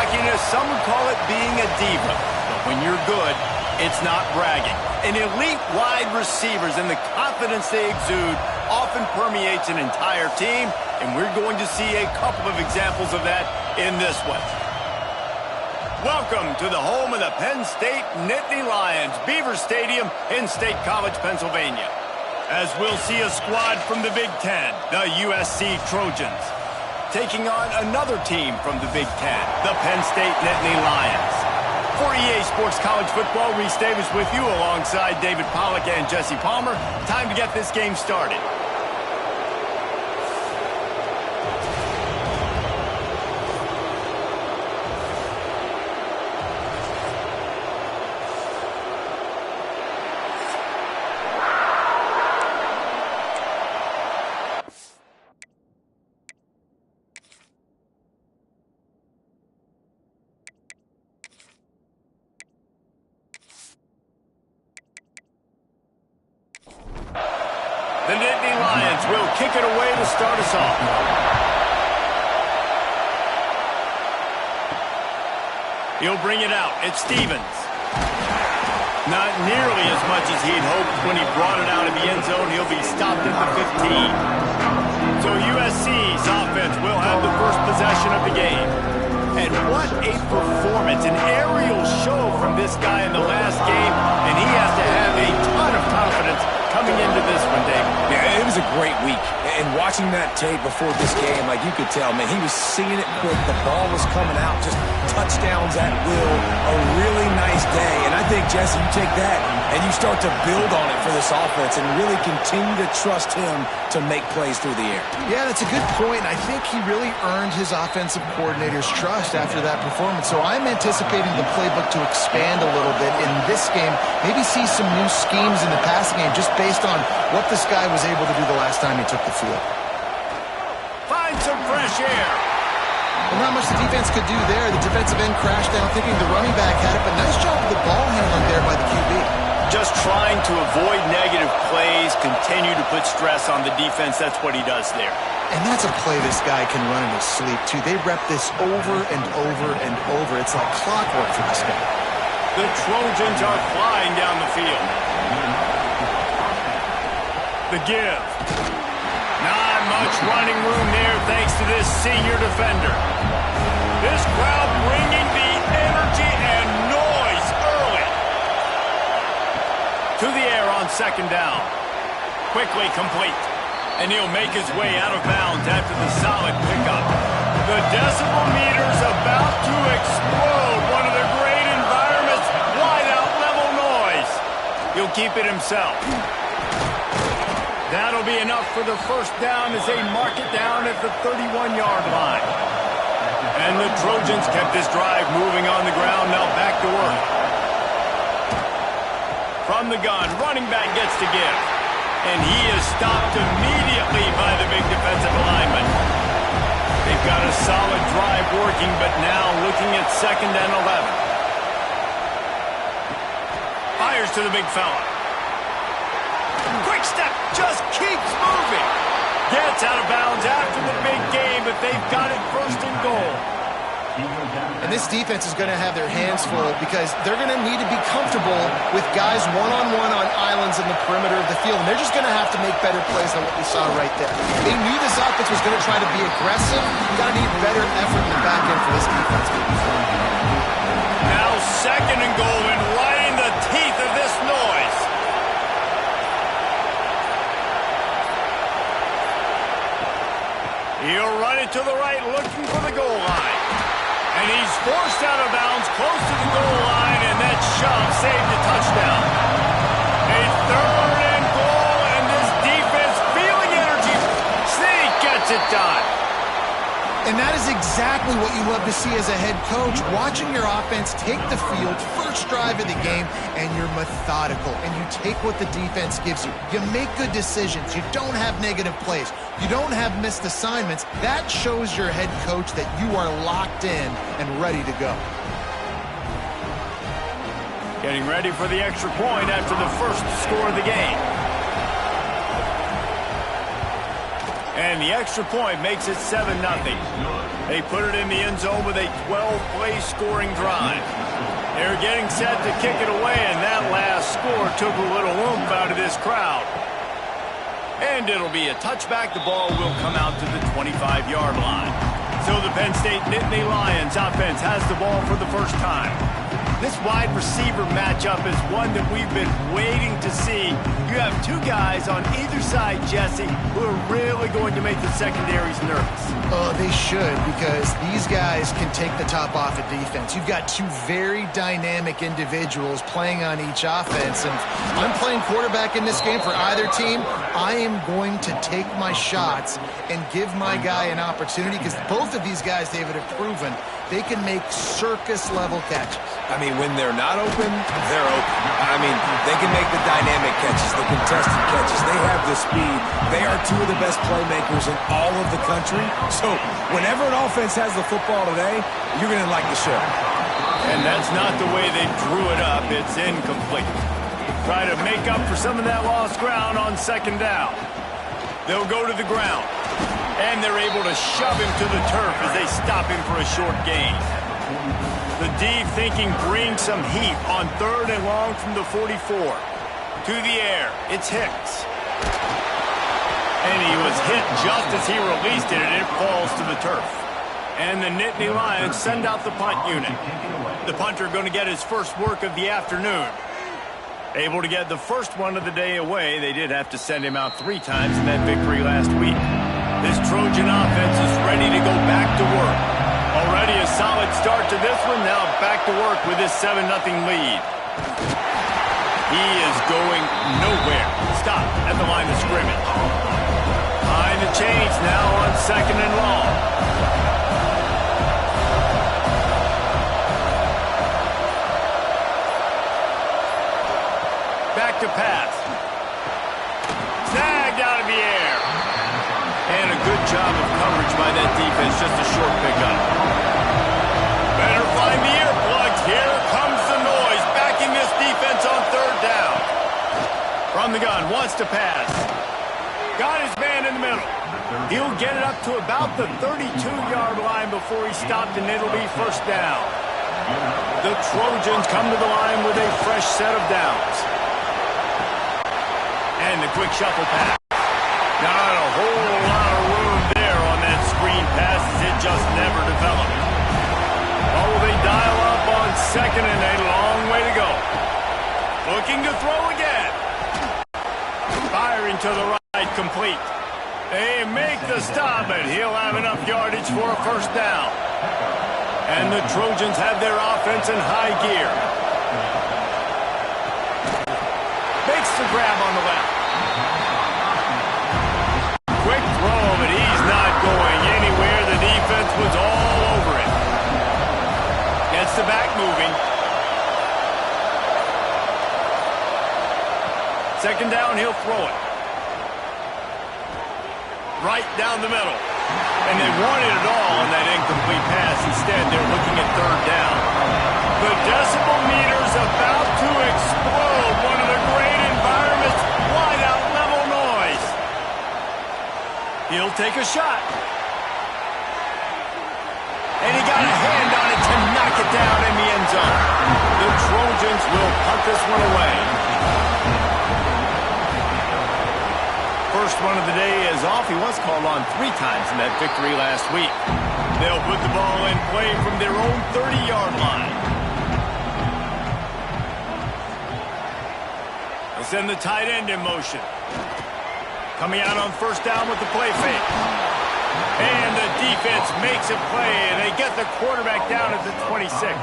cockiness, some would call it being a diva. But when you're good, it's not bragging. An elite wide receivers and the confidence they exude often permeates an entire team, and we're going to see a couple of examples of that in this one. Welcome to the home of the Penn State Nittany Lions, Beaver Stadium in State College, Pennsylvania. As we'll see a squad from the Big Ten, the USC Trojans, taking on another team from the Big Ten, the Penn State Nittany Lions. For EA Sports College Football, Reese Davis with you alongside David Pollack and Jesse Palmer. Time to get this game started. The Nittany Lions will kick it away to start us off. He'll bring it out. It's Stevens. Not nearly as much as he'd hoped when he brought it out of the end zone. He'll be stopped at the 15. So USC's offense will have the first possession of the game. And what a performance, an aerial show from this guy in the last game, and he has to have a ton of confidence coming into this one, Dave. Yeah, it was a great week. And watching that tape before this game, like you could tell, man, he was seeing it quick. The ball was coming out, just touchdowns at will. A really nice day. And I think, Jesse, you take that and you start to build on it for this offense and really continue to trust him to make plays through the air. Yeah, that's a good point. I think he really earned his offensive coordinator's trust after that performance. So I'm anticipating the playbook to expand a little bit in this game. Maybe see some new schemes in the passing game just based on what this guy was able to do the last time he took the field. Find some fresh air. Well, not much the defense could do there. The defensive end crashed down thinking the running back had it, but nice job of the ball handling there by the QB. Just trying to avoid negative plays, continue to put stress on the defense. That's what he does there. And that's a play this guy can run in his sleep, too. They rep this over and over and over. It's like clockwork for this guy. The Trojans are flying down the field. The give. Not much running room there thanks to this senior defender. This crowd bringing the energy and noise early. To the air on second down. Quickly complete. And he'll make his way out of bounds after the solid pickup. The decibel meter's about to explode. One of the great environments. Wide out level noise. He'll keep it himself. That'll be enough for the first down as they mark it down at the 31-yard line. And the Trojans kept this drive moving on the ground. Now back to work. From the gun, running back gets to give. And he is stopped immediately by the big defensive lineman. They've got a solid drive working, but now looking at 2nd and 11. Fires to the big fella. Quick step, just keeps moving. Gets out of bounds after the big game, but they've got it 1st and goal. And this defense is going to have their hands full because they're going to need to be comfortable with guys one-on-one on islands in the perimeter of the field. And they're just going to have to make better plays than what we saw right there. They knew this offense was going to try to be aggressive. You've got to need better effort in the back end for this defense. Now 2nd and goal and right in the teeth of this noise. He'll run it to the right, looking for the goal line. And he's forced out of bounds close to the goal line, and that shove saved a touchdown. A 3rd and goal, and this defense feeling energy. Sneak gets it done. And that is exactly what you love to see as a head coach, watching your offense take the field, first drive of the game, and you're methodical, and you take what the defense gives you. You make good decisions. You don't have negative plays. You don't have missed assignments. That shows your head coach that you are locked in and ready to go. Getting ready for the extra point after the first score of the game. And the extra point makes it 7-0. They put it in the end zone with a 12-play scoring drive. They're getting set to kick it away, and that last score took a little oomph out of this crowd. And it'll be a touchback. The ball will come out to the 25-yard line. So the Penn State Nittany Lions offense has the ball for the first time. This wide receiver matchup is one that we've been waiting to see. You have two guys on either side, Jesse, who are really going to make the secondaries nervous. Oh, they should, because these guys can take the top off of defense. You've got two very dynamic individuals playing on each offense, and I'm playing quarterback in this game for either team. I am going to take my shots and give my guy an opportunity, because both of these guys, David, have proven they can make circus-level catches. I mean, when they're not open, they're open. I mean, they can make the dynamic catches, the contested catches. They have the speed. They are two of the best playmakers in all of the country. So whenever an offense has the football today, you're going to like the show. And that's not the way they drew it up. It's incomplete. Try to make up for some of that lost ground on second down. They'll go to the ground. And they're able to shove him to the turf as they stop him for a short gain. The D thinking brings some heat on 3rd and long from the 44. To the air, it's Hicks. And he was hit just as he released it, and it falls to the turf. And the Nittany Lions send out the punt unit. The punter going to get his first work of the afternoon. Able to get the first one of the day away. They did have to send him out 3 times in that victory last week. This Trojan offense is ready to go back to work. Already a solid start to this one. Now back to work with this 7-0 lead. He is going nowhere. Stop at the line of scrimmage. Behind the chains now on 2nd and long. Back to pass. Snagged out of the air. And a good job of coverage by that defense. Just a short pickup. Better find the earplugs. Here comes the noise. Backing this defense on 3rd down. From the gun. Wants to pass. Got his man in the middle. He'll get it up to about the 32-yard line before he stopped, and it'll be 1st down. The Trojans come to the line with a fresh set of downs. And the quick shuffle pass. Not a whole lot of room there on that screen pass, as it just never developed. Oh, they dial up on 2nd and a long way to go. Looking to throw again. Firing to the right, complete. They make the stop, but he'll have enough yardage for a 1st down. And the Trojans have their offense in high gear. Makes the grab on the left. Quick throw, but he's not going anywhere. The defense was all over it. Gets the back moving. 2nd down, he'll throw it. Right down the middle. And they wanted it all on that incomplete pass. Instead, they're looking at 3rd down. The decibel meter's about to explode. One of the great environments. Wide out level noise. He'll take a shot. And he got a hand on it to knock it down in the end zone. The Trojans will punt this one away. First one of the day is off. He was called on 3 times in that victory last week. They'll put the ball in play from their own 30-yard line. They'll send the tight end in motion. Coming out on 1st down with the play fake. And the defense makes a play, and they get the quarterback down at the 26.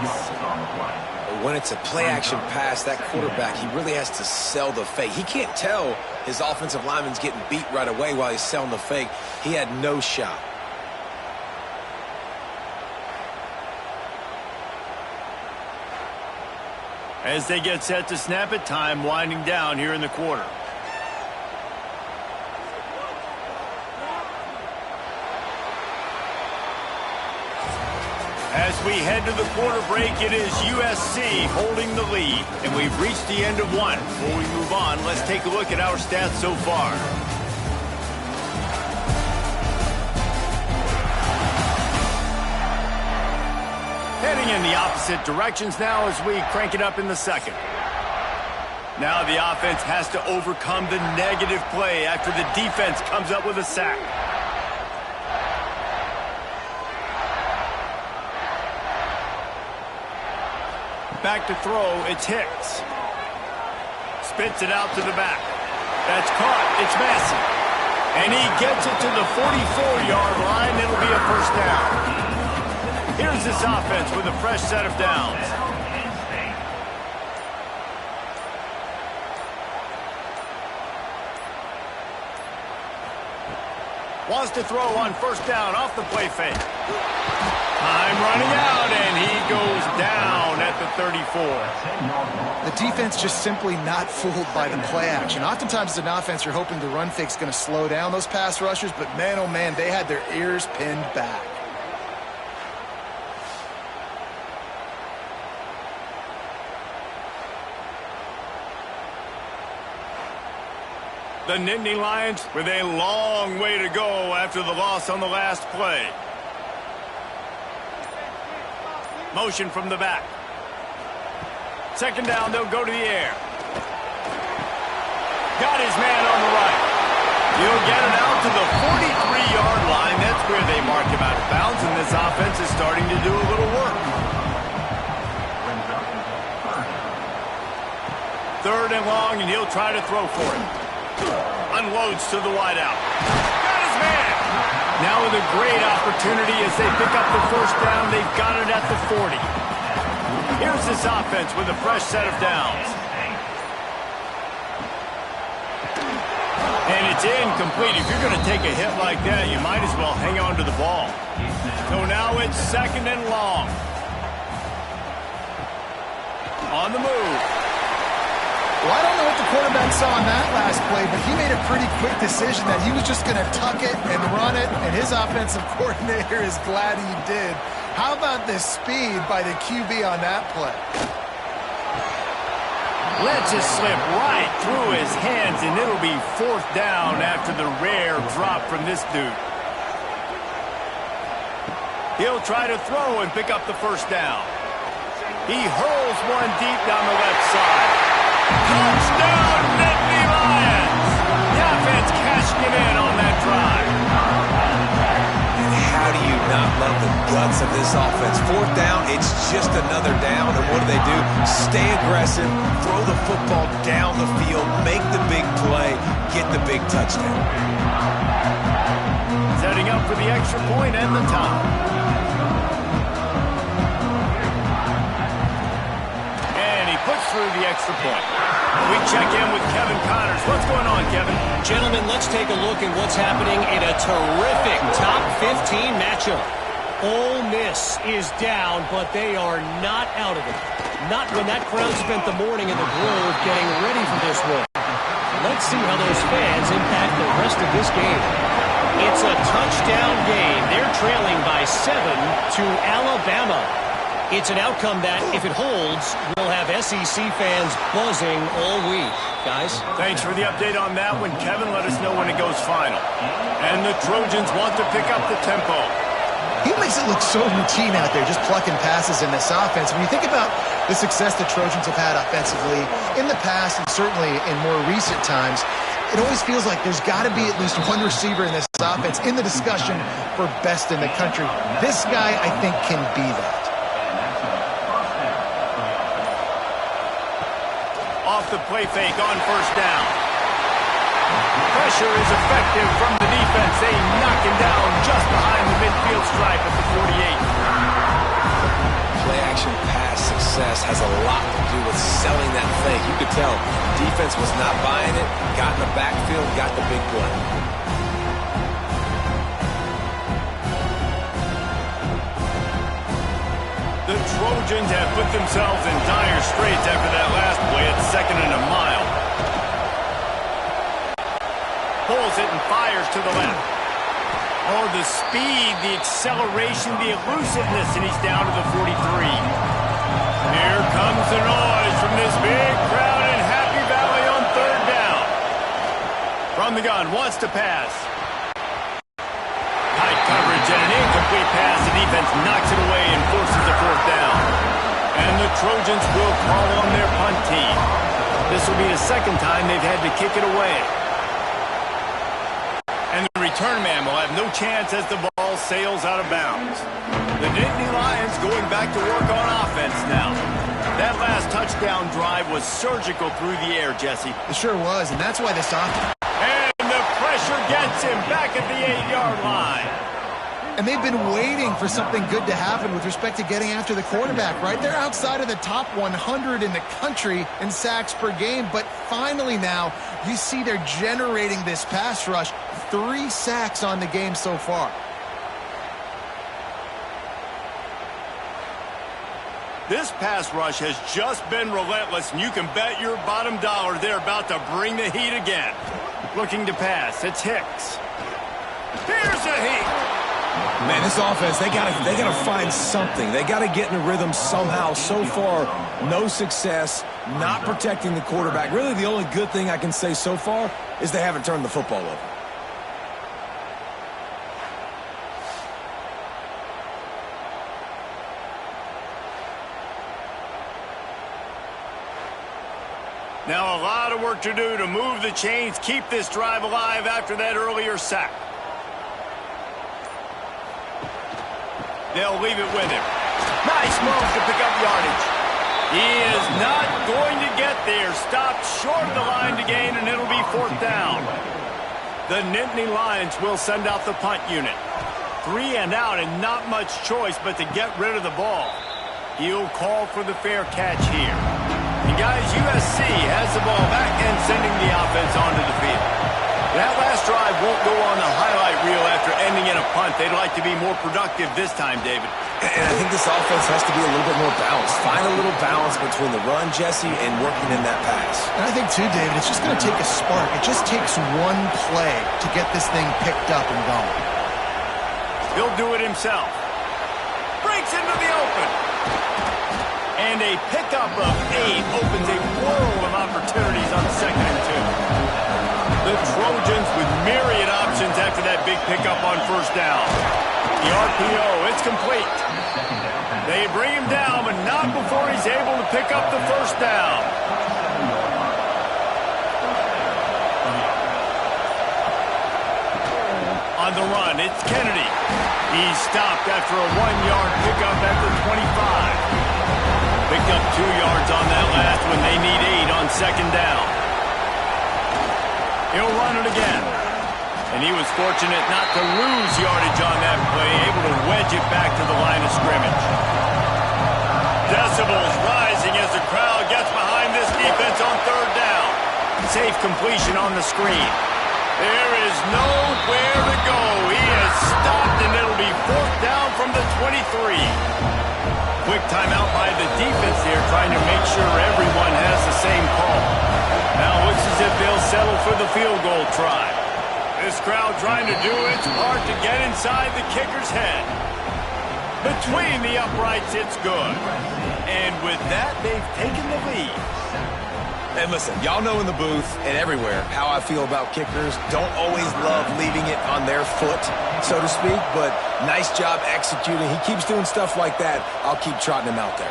When it's a play-action pass, that quarterback, he really has to sell the fake. He can't tell his offensive lineman's getting beat right away while he's selling the fake. He had no shot. As they get set to snap it, time winding down here in the quarter. As we head to the quarter break, it is USC holding the lead, and we've reached the end of one. Before we move on, let's take a look at our stats so far. Heading in the opposite directions now as we crank it up in the second. Now the offense has to overcome the negative play after the defense comes up with a sack. Back to throw, it's Hicks. Spits it out to the back. That's caught, it's Massey. And he gets it to the 44-yard line. It'll be a first down. Here's this offense with a fresh set of downs. Wants to throw on first down off the play fake. Time running out, and he goes down at the 34. The defense just simply not fooled by the play action. Oftentimes as an offense, you're hoping the run fake's going to slow down those pass rushers, but man, oh man, they had their ears pinned back. The Nittany Lions with a long way to go after the loss on the last play. Motion from the back. Second down, they'll go to the air. Got his man on the right. He'll get it out to the 43-yard line. That's where they mark him out of bounds, and this offense is starting to do a little work. Third and long, and he'll try to throw for it. Unloads to the wideout. Got his man! Now with a great opportunity as they pick up the first down. They've got it at the 40. Here's this offense with a fresh set of downs. And it's incomplete. If you're going to take a hit like that, you might as well hang on to the ball. So now it's second and long. On the move. Well, I don't know what the quarterback saw on that last play, but he made a pretty quick decision that he was just going to tuck it and run it, and his offensive coordinator is glad he did. How about the speed by the QB on that play? Lets it slip right through his hands, and it'll be fourth down after the rare drop from this dude. He'll try to throw and pick up the first down. He hurls one deep down the left side. Touchdown, Nittany Lions! The offense cashing it in on that drive. And how do you not love the guts of this offense? Fourth down, it's just another down, and what do? Stay aggressive, throw the football down the field, make the big play, get the big touchdown. Setting up for the extra point and the tie. Puts through the extra point. We check in with Kevin Connors. What's going on, Kevin? Gentlemen, let's take a look at what's happening in a terrific top 15 matchup. Ole Miss is down, but they are not out of it. Not when that crowd spent the morning in the Grove getting ready for this one. Let's see how those fans impact the rest of this game. It's a touchdown game. They're trailing by 7 to Alabama. It's an outcome that, if it holds, will have SEC fans buzzing all week. Guys? Thanks for the update on that one, Kevin. Let us know when it goes final. And the Trojans want to pick up the tempo. He makes it look so routine out there, just plucking passes in this offense. When you think about the success the Trojans have had offensively in the past and certainly in more recent times, it always feels like there's got to be at least one receiver in this offense in the discussion for best in the country. This guy, I think, can be that. Off the play fake on first down. Pressure is effective from the defense. They knock him down just behind the midfield stripe at the 48. Play action pass success has a lot to do with selling that fake. You could tell defense was not buying it, got in the backfield, got the big play. The Trojans have put themselves in dire straits after that last play at second and a mile. Pulls it and fires to the left. Oh, the speed, the acceleration, the elusiveness, and he's down to the 43. Here comes the noise from this big crowd in Happy Valley on third down. From the gun, wants to pass. Tight coverage and an incomplete pass. The defense knocks it away and forces a fourth down. And the Trojans will call on their punt team. This will be the second time they've had to kick it away. And the return man will have no chance as the ball sails out of bounds. The Nittany Lions going back to work on offense now. That last touchdown drive was surgical through the air, Jesse. It sure was, and that's why this offense... And the pressure gets him back at the 8-yard line. And they've been waiting for something good to happen with respect to getting after the quarterback, right? They're outside of the top 100 in the country in sacks per game, but finally now you see they're generating this pass rush. 3 sacks on the game so far. This pass rush has just been relentless, and you can bet your bottom dollar they're about to bring the heat again. Looking to pass, it's Hicks. Here's a heat. Man, this offense, they gotta find something. They gotta get in a rhythm somehow. So far, no success, not protecting the quarterback. Really, the only good thing I can say so far is they haven't turned the football over. Now a lot of work to do to move the chains, keep this drive alive after that earlier sack. They'll leave it with him. Nice move to pick up yardage. He is not going to get there. Stopped short of the line to gain, and it'll be fourth down. The Nittany Lions will send out the punt unit. 3 and out, and not much choice but to get rid of the ball. He'll call for the fair catch here. And guys, USC has the ball back and sending the offense onto the field. That last drive won't go on the highlight reel after ending in a punt. They'd like to be more productive this time, David. And I think this offense has to be a little bit more balanced. Find a little balance between the run, Jesse, and working in that pass. And I think, too, David, it's just going to take a spark. It just takes one play to get this thing picked up and going. He'll do it himself. Breaks into the open. And a pickup of 8 opens a world of opportunities on 2nd and 2. The Trojans with myriad options after that big pickup on first down. The RPO, it's complete. They bring him down, but not before he's able to pick up the first down. On the run, it's Kennedy. He's stopped after a 1-yard pickup at the 25. Picked up 2 yards on that last when they need 8 on 2nd down. He'll run it again. And he was fortunate not to lose yardage on that play, able to wedge it back to the line of scrimmage. Decibels rising as the crowd gets behind this defense on 3rd down. Safe completion on the screen. There is nowhere to go. He is stopped, and it'll be 4th down from the 23. Quick timeout by the defense here, trying to make sure everyone has the same call. Now looks as if they'll settle for the field goal try. This crowd trying to do its part to get inside the kicker's head. Between the uprights, it's good. And with that, they've taken the lead. And listen, y'all know in the booth and everywhere how I feel about kickers. Don't always love leaving it on their foot, so to speak, but nice job executing. He keeps doing stuff like that. I'll keep trotting him out there.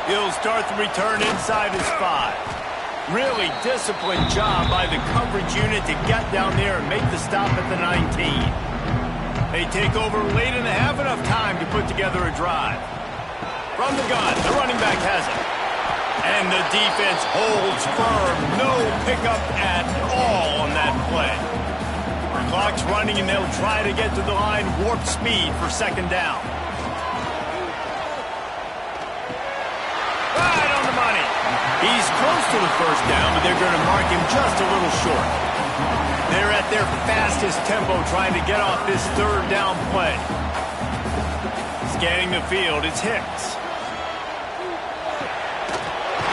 He'll start the return inside his 5. Really disciplined job by the coverage unit to get down there and make the stop at the 19. They take over late in the half, enough time to put together a drive. From the gun, the running back has it. And the defense holds firm. No pickup at all on that play. The clock's running, and they'll try to get to the line warp speed for 2nd down. Right on the money. He's close to the first down, but they're going to mark him just a little short. They're at their fastest tempo trying to get off this 3rd down play. Scanning the field, it's Hicks.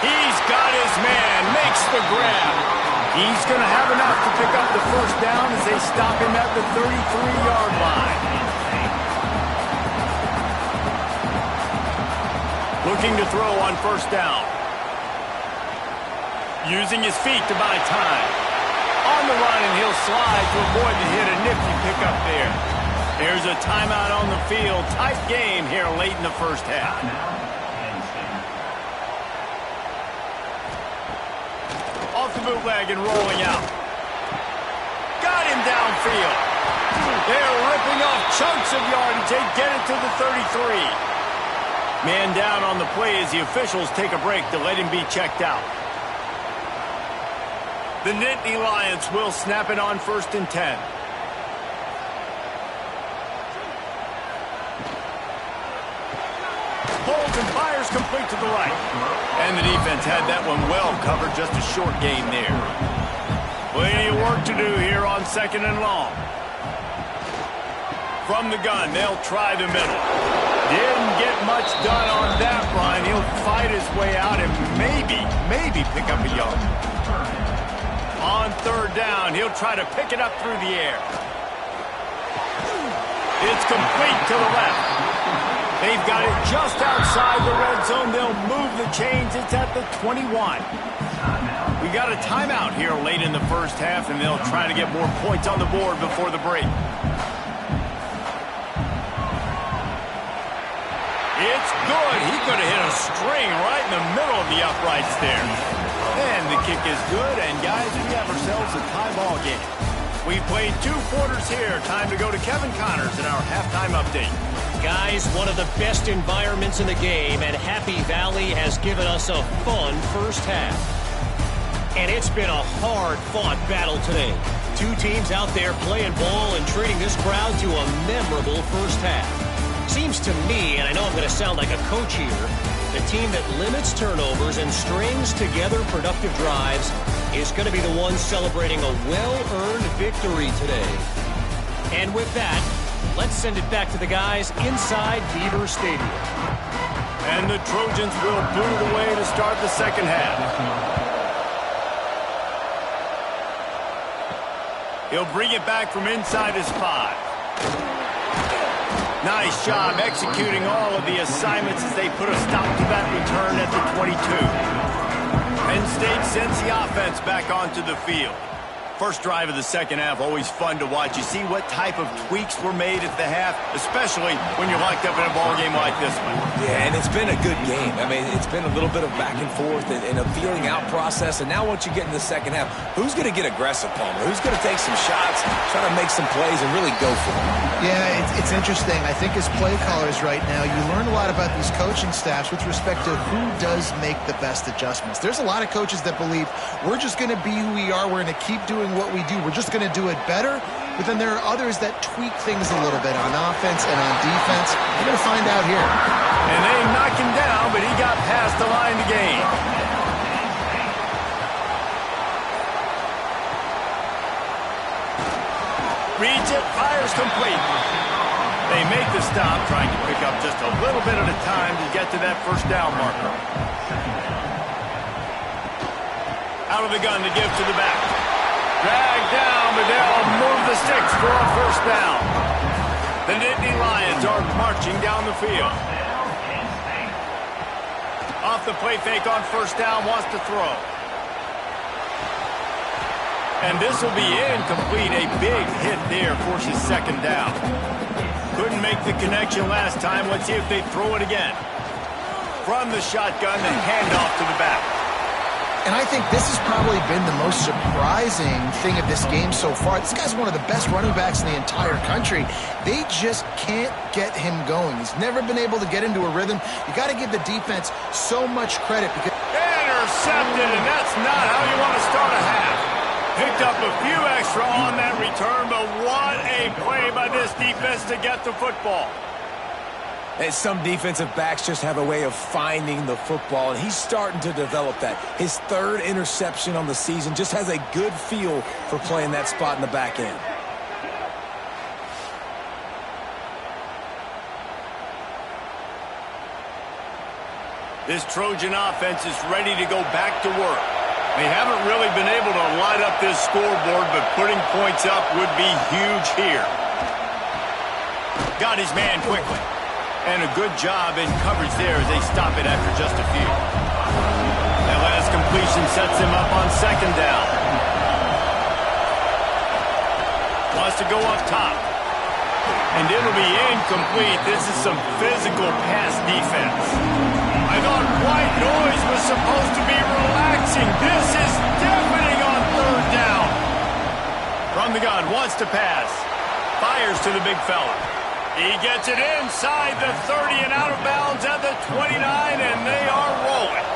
He's got his man, makes the grab. He's going to have enough to pick up the first down as they stop him at the 33-yard line. Looking to throw on first down. Using his feet to buy time. On the run, and he'll slide to avoid the hit. A nifty pickup there. Here's a timeout on the field. Tight game here late in the first half. Off the bootleg and rolling out. Got him downfield. They're ripping off chunks of yardage. They get it to the 33. Man down on the play as the officials take a break to let him be checked out. The Nittany Lions will snap it on 1st and 10. Holds and fires complete to the right. And the defense had that one well covered. Just a short game there. Plenty of work to do here on 2nd and long. From the gun, they'll try the middle. Didn't get much done on that run. He'll fight his way out and maybe pick up a yard. On 3rd down, he'll try to pick it up through the air. It's complete to the left. They've got it just outside the red zone. They'll move the chains. It's at the 21. We got a timeout here late in the first half, and they'll try to get more points on the board before the break. It's good. He could have hit a string right in the middle of the uprights there. And the kick is good, and guys, we have ourselves a tie ball game. We've played 2 quarters here. Time to go to Kevin Connors in our halftime update. Guys, one of the best environments in the game, and Happy Valley has given us a fun first half. And it's been a hard-fought battle today. 2 teams out there playing ball and treating this crowd to a memorable first half. Seems to me, and I know I'm going to sound like a coach here, the team that limits turnovers and strings together productive drives is going to be the one celebrating a well-earned victory today. And with that, let's send it back to the guys inside Beaver Stadium. And the Trojans will boot it away to start the second half. He'll bring it back from inside his 5. Nice job executing all of the assignments as they put a stop to that return at the 22. Penn State sends the offense back onto the field. First drive of the second half, always fun to watch. You see what type of tweaks were made at the half, especially when you're locked up in a ball game like this one. Yeah, and it's been a good game. I mean, it's been a little bit of back and forth and a feeling out process. And now once you get in the second half, who's going to get aggressive, Palmer? Who's going to take some shots, try to make some plays, and really go for it? Yeah, it's interesting. I think as play callers right now, you learn a lot about these coaching staffs with respect to who does make the best adjustments. There's a lot of coaches that believe we're just going to be who we are. We're going to keep doing what we do. We're just going to do it better. But then there are others that tweak things a little bit on offense and on defense. We're going to find out here. And they knocked him down, but he got past the line to gain. Reads it, fires complete. They make the stop, trying to pick up just a little bit at a time to get to that first down marker. Out of the gun to give to the back. Dragged down, but they'll move the sticks for a first down. The Nittany Lions are marching down the field. Off the play fake on first down, wants to throw. And this will be incomplete. A big hit there, forces second down. Couldn't make the connection last time. Let's see if they throw it again. From the shotgun, the handoff to the back. And I think this has probably been the most surprising thing of this game so far. This guy's one of the best running backs in the entire country. They just can't get him going. He's never been able to get into a rhythm. You got to give the defense so much credit because intercepted, and that's not how you want to start a half. Picked up a few extra on that return, but what a play by this defense to get the football. And some defensive backs just have a way of finding the football, and he's starting to develop that. His 3rd interception on the season, just has a good feel for playing that spot in the back end. This Trojan offense is ready to go back to work. They haven't really been able to light up this scoreboard, but putting points up would be huge here. Got his man quickly. And a good job in coverage there as they stop it after just a few. That last completion sets him up on second down. Wants to go up top. And it'll be incomplete. This is some physical pass defense. I thought white noise was supposed to be relaxing. This is deafening on third down. From the gun, wants to pass. Fires to the big fella. He gets it inside the 30 and out of bounds at the 29, and they are rolling.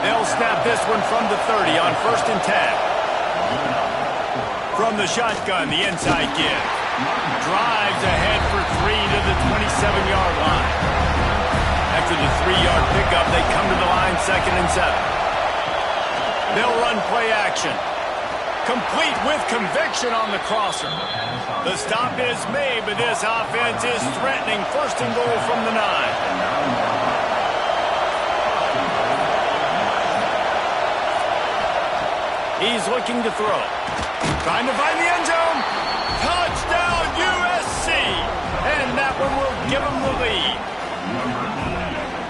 They'll snap this one from the 30 on 1st and 10. From the shotgun, the inside give. Drives ahead for 3 to the 27-yard line. After the 3-yard pickup, they come to the line 2nd and 7. They'll run play action. Complete with conviction on the crosser. The stop is made, but this offense is threatening 1st and goal from the 9. He's looking to throw. Trying to find the end zone. Touchdown, USC! And that one will give them the lead.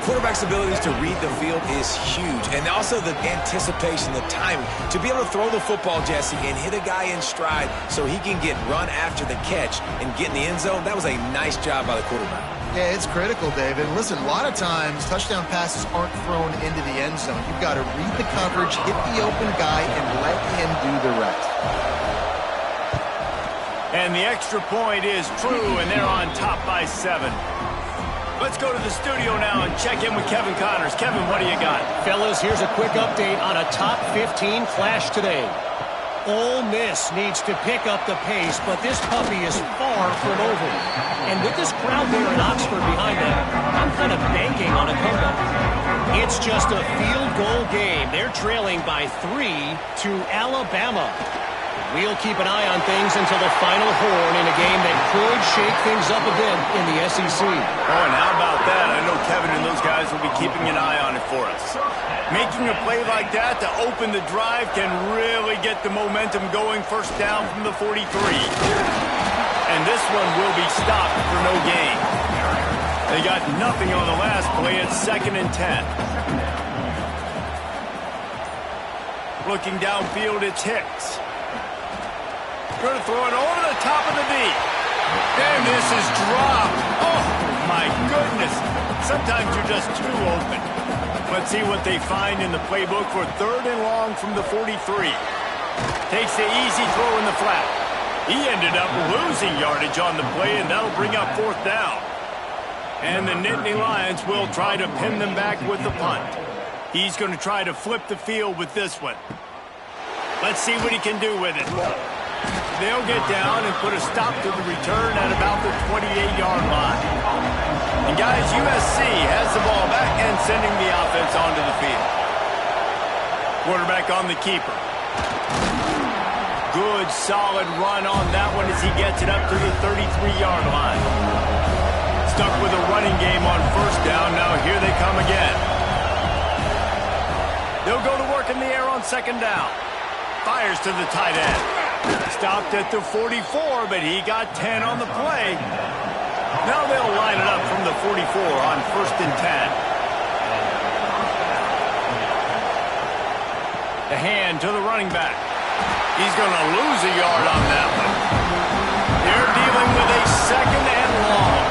Quarterback's abilities to read the field is huge, and also the anticipation, the timing. To be able to throw the football, Jesse, and hit a guy in stride so he can get run after the catch and get in the end zone, that was a nice job by the quarterback. Yeah, it's critical, David. Listen, a lot of times touchdown passes aren't thrown into the end zone. You've got to read the coverage, hit the open guy, and let him do the rest. And the extra point is true, and they're on top by 7. Let's go to the studio now and check in with Kevin Connors. Kevin, what do you got? Fellas, here's a quick update on a top 15 clash today. Ole Miss needs to pick up the pace, but this puppy is far from over. And with this crowd there in Oxford behind them, I'm kind of banking on a comeback. It's just a field goal game. They're trailing by 3 to Alabama. We'll keep an eye on things until the final horn in a game that could shake things up a bit in the SEC. Oh, and how about that? I know Kevin and those guys will be keeping an eye on it for us. Making a play like that to open the drive can really get the momentum going. 1st down from the 43. And this one will be stopped for no gain. They got nothing on the last play. It's 2nd and 10. Looking downfield, it's Hicks. Going to throw it over the top of the knee. And this is dropped. Oh, my goodness. Sometimes you're just too open. Let's see what they find in the playbook for 3rd and long from the 43. Takes the easy throw in the flat. He ended up losing yardage on the play, and that'll bring up 4th down. And the Nittany Lions will try to pin them back with the punt. He's going to try to flip the field with this one. Let's see what he can do with it. They'll get down and put a stop to the return at about the 28-yard line. And guys, USC has the ball back and sending the offense onto the field. Quarterback on the keeper. Good, solid run on that one as he gets it up to the 33-yard line. Stuck with a running game on 1st down. Now here they come again. They'll go to work in the air on 2nd down. Fires to the tight end. Stopped at the 44, but he got 10 on the play. Now they'll line it up from the 44 on 1st and 10. The hand to the running back. He's going to lose a yard on that one. They're dealing with a 2nd and long.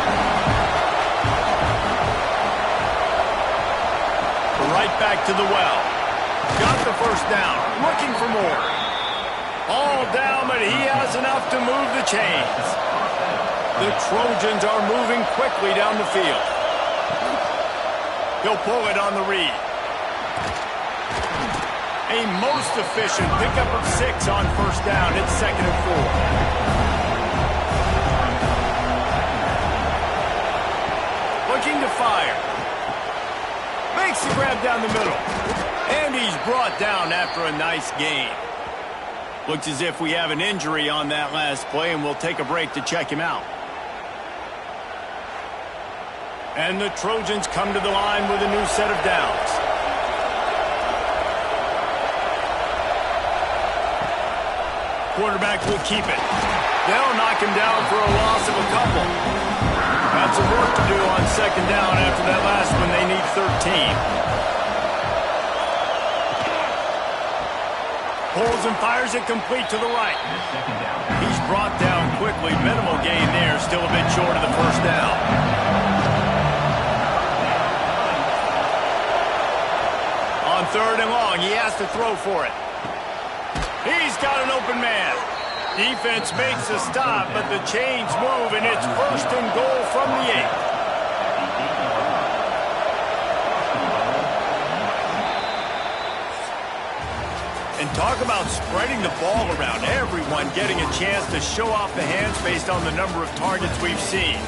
Right back to the well. Got the 1st down. Looking for more. All down, but he has enough to move the chains. The Trojans are moving quickly down the field. He'll pull it on the read. A most efficient pickup of 6 on 1st down. It's 2nd and 4. Looking to fire. Makes the grab down the middle. And he's brought down after a nice gain. Looks as if we have an injury on that last play, and we'll take a break to check him out. And the Trojans come to the line with a new set of downs. Quarterback will keep it. They'll knock him down for a loss of a couple. Got some work to do on 2nd down after that last one. They need 13. Pulls and fires it complete to the right. He's brought down quickly. Minimal gain there, still a bit short of the first down. On 3rd and long, he has to throw for it. He's got an open man. Defense makes a stop, but the chains move, and it's 1st and goal from the 8. And talk about spreading the ball around. Everyone getting a chance to show off the hands based on the number of targets we've seen.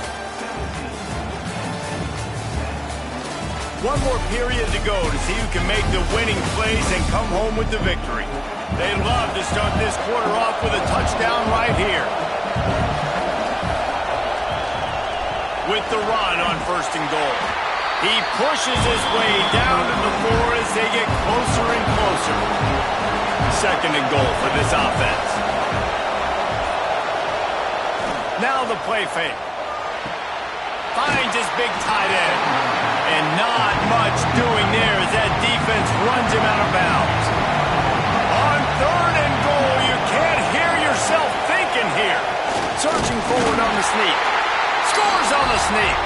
One more period to go to see who can make the winning plays and come home with the victory. They'd love to start this quarter off with a touchdown right here. With the run on 1st and goal. He pushes his way down to the floor as they get closer and closer. 2nd and goal for this offense. Now the play fake. Finds his big tight end. And not much doing there as that defense runs him out of bounds. On 3rd and goal, you can't hear yourself thinking here. Searching forward on the sneak. Scores on the sneak.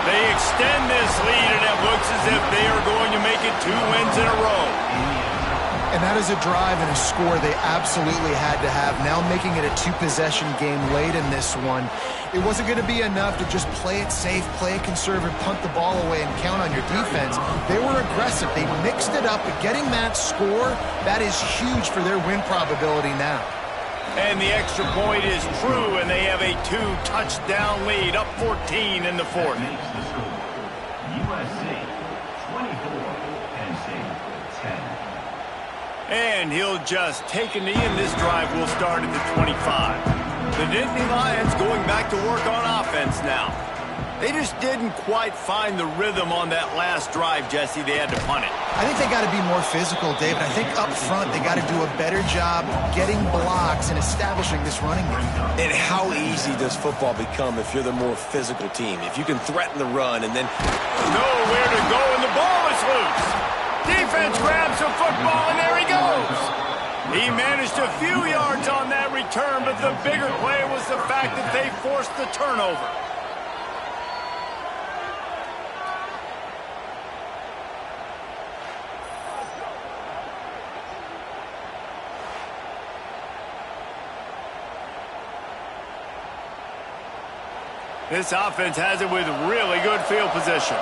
They extend this lead, and it looks as if they are going to make it 2 wins in a row. And that is a drive and a score they absolutely had to have. Now making it a 2-possession game late in this one. It wasn't going to be enough to just play it safe, play it conservative, punt the ball away, and count on your defense. They were aggressive. They mixed it up, but getting that score, that is huge for their win probability now. And the extra point is true, and they have a 2-touchdown lead, up 14 in the 4th. USC 24, Penn State 10. And he'll just take a knee, and this drive will start at the 25. The Nittany Lions going back to work on offense now. They just didn't quite find the rhythm on that last drive, Jesse. They had to punt it. I think they got to be more physical, David. I think up front they got to do a better job getting blocks and establishing this running game. And how easy does football become if you're the more physical team? If you can threaten the run and then... Nowhere to go, and the ball is loose. Defense grabs the football, and there he goes. He managed a few yards on that return, but the bigger play was the fact that they forced the turnover. This offense has it with really good field position.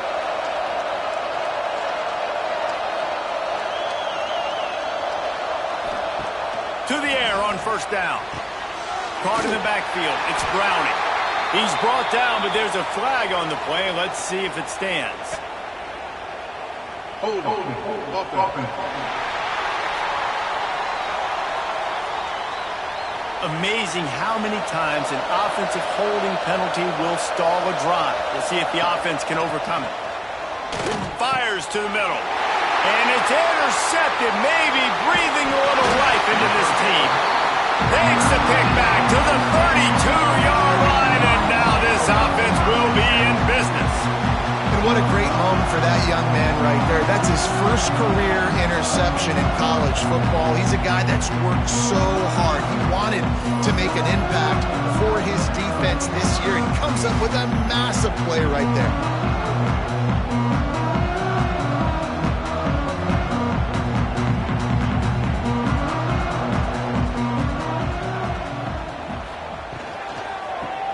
To the air on 1st down. Caught in the backfield. It's Browning. He's brought down, but there's a flag on the play. Let's see if it stands. Hold on. Amazing how many times an offensive holding penalty will stall a drive. We'll see if the offense can overcome it. Fires to the middle. And it's intercepted, maybe breathing a little life into this team. Takes the pick back to the 32-yard line, and now this offense will be in business. And what a great moment for that young man right there. That's his first career interception in college football. He's a guy that's worked so hard. He wanted to make an impact for his defense this year, and comes up with a massive play right there.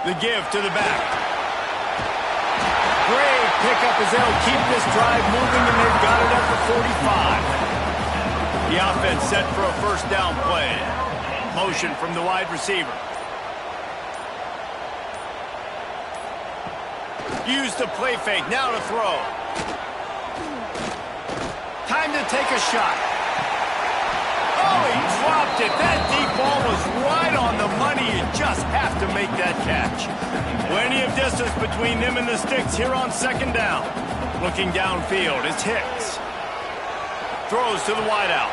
The give to the back. Great pickup as they'll keep this drive moving, and they've got it at the 45. The offense set for a 1st down play. Motion from the wide receiver. Use the play fake. Now to throw. Time to take a shot. Oh, he dropped it. That deep ball was right on the money. You just have to make that catch. Plenty of distance between them and the sticks here on 2nd down. Looking downfield, it's Hicks. Throws to the wideout.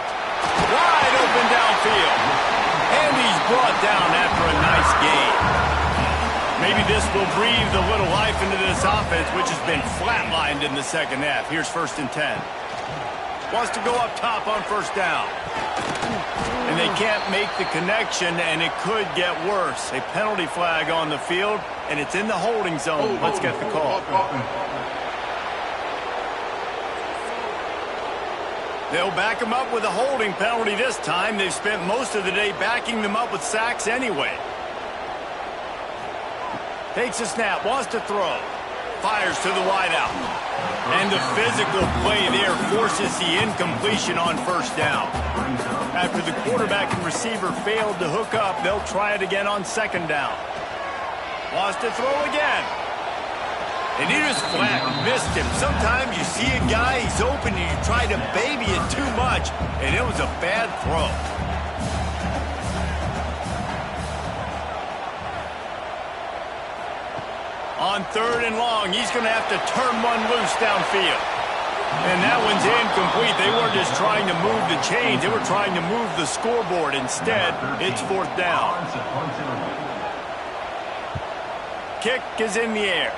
Wide open downfield. And he's brought down after a nice gain. Maybe this will breathe a little life into this offense, which has been flatlined in the 2nd half. Here's 1st and 10. Wants to go up top on 1st down. And they can't make the connection, and it could get worse. A penalty flag on the field, and it's in the holding zone. Let's get the call. They'll back him up with a holding penalty this time. They've spent most of the day backing them up with sacks anyway. Takes a snap, wants to throw. Fires to the wideout. And the physical play there forces the incompletion on first down. After the quarterback and receiver failed to hook up, they'll try it again on second down. Wants to throw again. And he just flat missed him. Sometimes you see a guy, he's open, and you try to baby it too much, and it was a bad throw. On third and long, he's going to have to turn one loose downfield. And that one's incomplete. They weren't just trying to move the chains. They were trying to move the scoreboard. Instead, it's fourth down. Kick is in the air.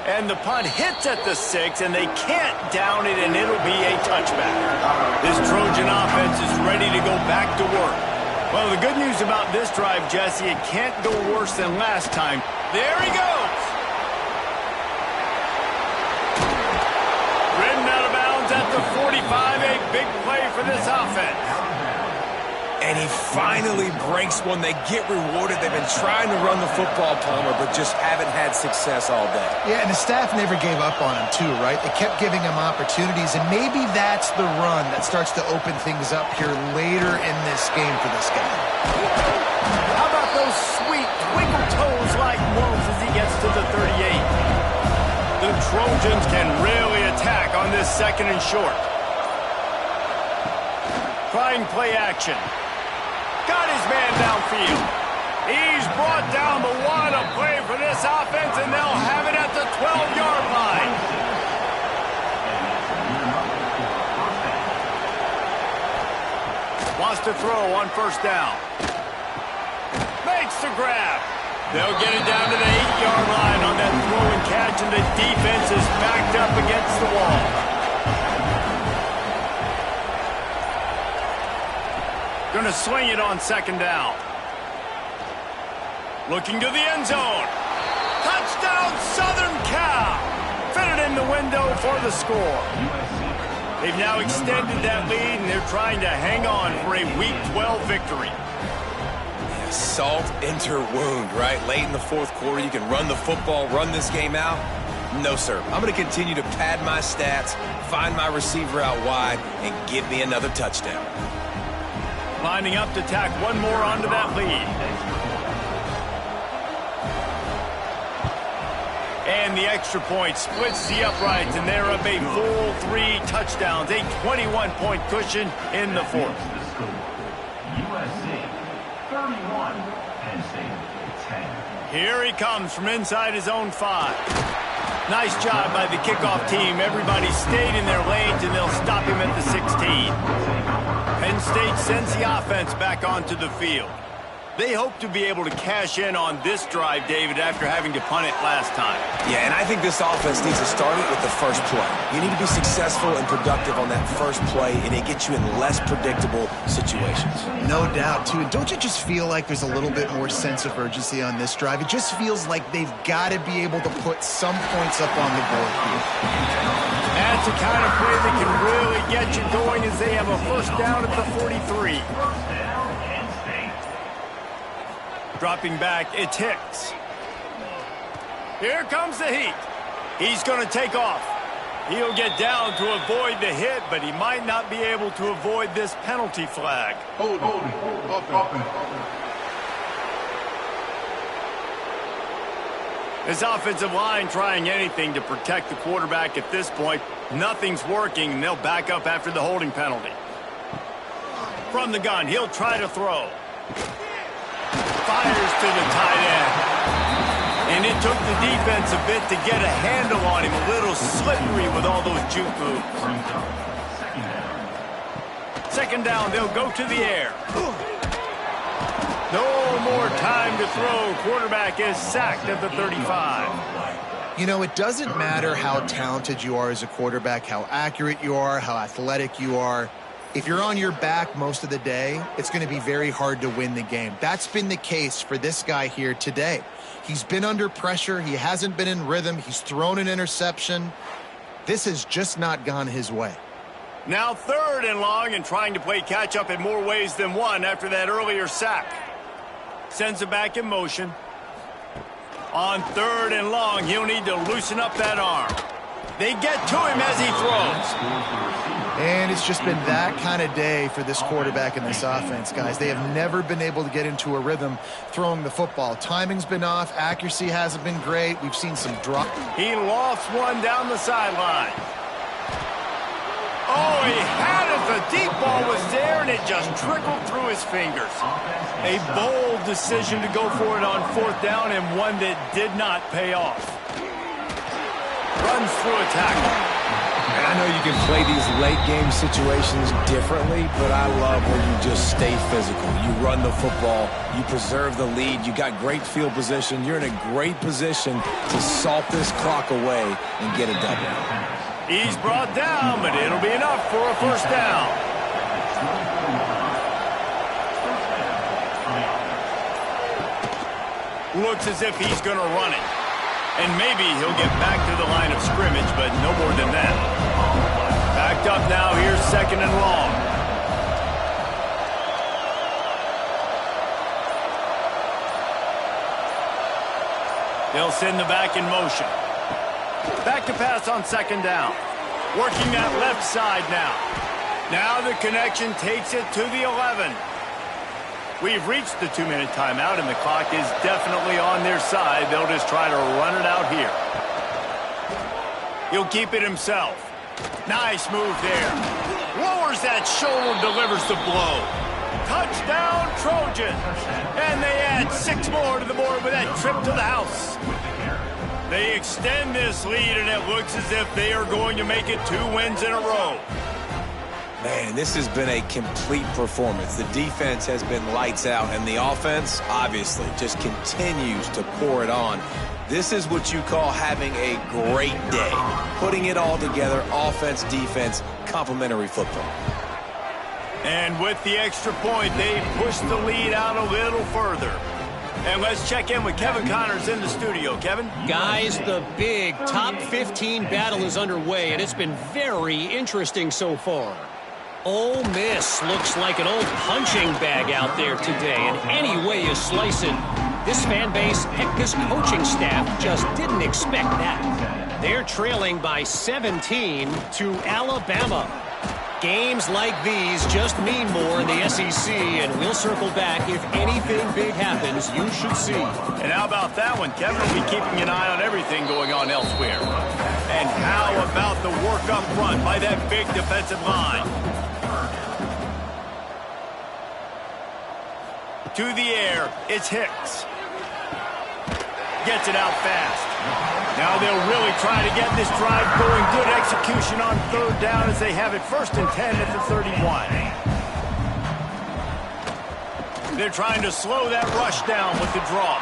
And the punt hits at the 6, and they can't down it, and it'll be a touchback. This Trojan offense is ready to go back to work. Well, the good news about this drive, Jesse, it can't go worse than last time. There he goes. Ridden out of bounds at the 45, a big play for this offense. And he finally breaks one. They get rewarded. They've been trying to run the football, Palmer, but just haven't had success all day. Yeah, and the staff never gave up on him, too, right? They kept giving him opportunities, and maybe that's the run that starts to open things up here later in this game for this guy. How about those sweet twinkle toes like wolves as he gets to the 38? The Trojans can really attack on this second and short. Trying play action. Got his man downfield. He's brought down, but what a play for this offense, and they'll have it at the 12-yard line. Wants to throw on first down. Makes the grab. They'll get it down to the 8-yard line on that throw and catch, and the defense is backed up against the wall. Going to swing it on second down. Looking to the end zone. Touchdown, Southern Cal. Fit it in the window for the score. They've now extended that lead, and they're trying to hang on for a Week 12 victory. Salt enter wound, right? Late in the fourth quarter, you can run the football, run this game out. No, sir. I'm going to continue to pad my stats, find my receiver out wide, and give me another touchdown. Lining up to tack one more onto that lead. And the extra point splits the uprights, and they're up a full 3 touchdowns, a 21-point cushion in the fourth. USC 31, Penn State 10. Here he comes from inside his own 5. Nice job by the kickoff team. Everybody stayed in their lanes, and they'll stop him at the 16. Penn State sends the offense back onto the field. They hope to be able to cash in on this drive, David, after having to punt it last time. Yeah, and I think this offense needs to start it with the first play. You need to be successful and productive on that first play, and it gets you in less predictable situations. No doubt, too. And don't you just feel like there's a little bit more sense of urgency on this drive? It just feels like they've got to be able to put some points up on the board here. That's the kind of play that can really get you going as they have a first down at the 43. Dropping back, it's Hicks. Here comes the heat. He's going to take off. He'll get down to avoid the hit, but he might not be able to avoid this penalty flag. Hold. This offensive line trying anything to protect the quarterback at this point. Nothing's working, and they'll back up after the holding penalty. From the gun, he'll try to throw. Fires to the tight end. And it took the defense a bit to get a handle on him. A little slippery with all those juke moves. Second down, they'll go to the air. No more time to throw. Quarterback is sacked at the 35. You know, it doesn't matter how talented you are as a quarterback, how accurate you are, how athletic you are. If you're on your back most of the day, it's going to be very hard to win the game. That's been the case for this guy here today. He's been under pressure. He hasn't been in rhythm. He's thrown an interception. This has just not gone his way. Now 3rd and long, and trying to play catch-up in more ways than one after that earlier sack. Sends it back in motion. On 3rd and long, he'll need to loosen up that arm. They get to him as he throws. And it's just been that kind of day for this quarterback in this offense, guys. They have never been able to get into a rhythm throwing the football. Timing's been off. Accuracy hasn't been great. We've seen some drop. He lost one down the sideline. Oh, he had it. The deep ball was there, and it just trickled through his fingers. A bold decision to go for it on 4th down, and one that did not pay off. Runs through a tackle. And I know you can play these late-game situations differently, but I love where you just stay physical. You run the football. You preserve the lead. You got great field position. You're in a great position to salt this clock away and get a W. He's brought down, but it'll be enough for a 1st down. Looks as if he's going to run it. And maybe he'll get back to the line of scrimmage, but no more than that. Backed up now, here's 2nd and long. They'll send the back in motion. Back to pass on 2nd down. Working that left side now. Now the connection takes it to the 11. We've reached the 2-minute timeout, and the clock is definitely on their side. They'll just try to run it out here. He'll keep it himself. Nice move there. Lowers that shoulder, delivers the blow. Touchdown, Trojans. And they add 6 more to the board with that trip to the house. They extend this lead, and it looks as if they are going to make it 2 wins in a row. Man, this has been a complete performance. The defense has been lights out, and the offense, obviously, just continues to pour it on. This is what you call having a great day. Putting it all together, offense, defense, complementary football. And with the extra point, they push the lead out a little further. And let's check in with Kevin Connors in the studio. Kevin? Guys, the big top 15 battle is underway, and it's been very interesting so far. Ole Miss looks like an old punching bag out there today, and any way you slice it, this fan base, heck, this coaching staff just didn't expect that. They're trailing by 17 to Alabama. Games like these just mean more in the SEC, and we'll circle back if anything big happens. You should see. And how about that one? Kevin will be keeping an eye on everything going on elsewhere. And how about the work up front by that big defensive line? To the air, it's Hicks. Gets it out fast. Now they'll really try to get this drive going. Good execution on 3rd down as they have it 1st and 10 at the 31. They're trying to slow that rush down with the draw.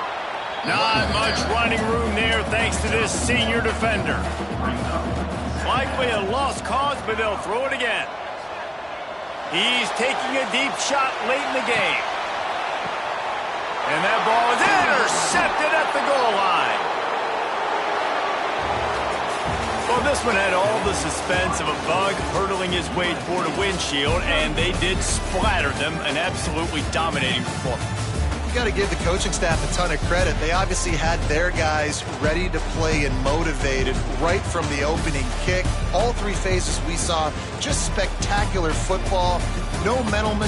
Not much running room there thanks to this senior defender. Likely a lost cause, but they'll throw it again. He's taking a deep shot late in the game. And that ball is intercepted at the goal line. Well, this one had all the suspense of a bug hurtling his way toward a windshield, and they did splatter them. An absolutely dominating performance. You got to give the coaching staff a ton of credit. They obviously had their guys ready to play and motivated right from the opening kick. All 3 phases we saw, just spectacular football. No mental mistakes.